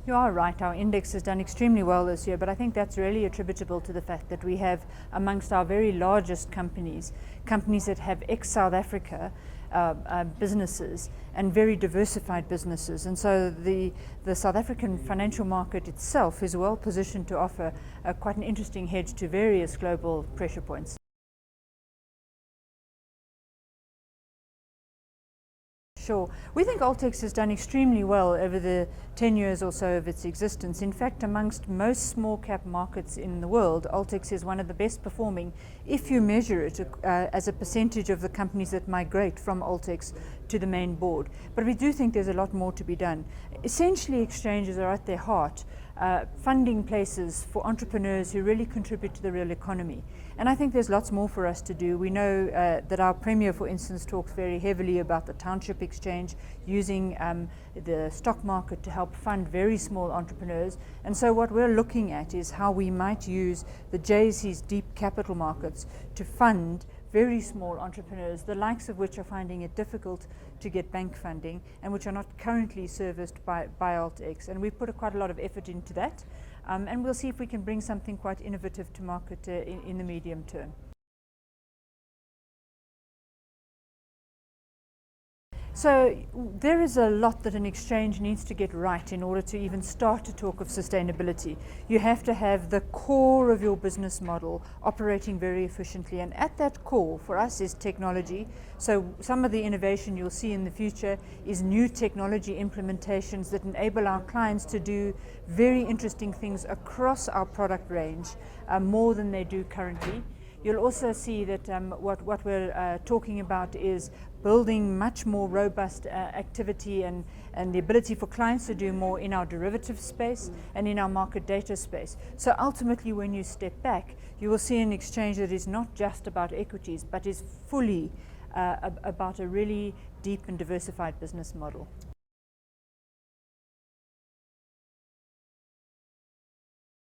You are right, our index has done extremely well this year, but I think that's really attributable to the fact that we have amongst our very largest companies that have ex-South Africa businesses and very diversified businesses, and so the South African financial market itself is well positioned to offer quite an interesting hedge to various global pressure points. Sure. We think Altex has done extremely well over the 10 years or so of its existence. In fact, amongst most small cap markets in the world, Altex is one of the best performing if you measure it as a percentage of the companies that migrate from Altex to the main board. But we do think there's a lot more to be done. Essentially, exchanges are at their heart funding places for entrepreneurs who really contribute to the real economy. And I think there's lots more for us to do. We know that our Premier, for instance, talks very heavily about the township exchange, using the stock market to help fund very small entrepreneurs. And so what we're looking at is how we might use the JSE's deep capital markets to fund very small entrepreneurs, the likes of which are finding it difficult to get bank funding and which are not currently serviced by Altex. And we've put quite a lot of effort into that, and we'll see if we can bring something quite innovative to market in the medium term. So there is a lot that an exchange needs to get right in order to even start to talk of sustainability. You have to have the core of your business model operating very efficiently, and at that core for us is technology. So some of the innovation you'll see in the future is new technology implementations that enable our clients to do very interesting things across our product range, more than they do currently. You'll also see that what we're talking about is building much more robust activity and the ability for clients to do more in our derivative space and in our market data space. So ultimately, when you step back, you will see an exchange that is not just about equities, but is fully about a really deep and diversified business model.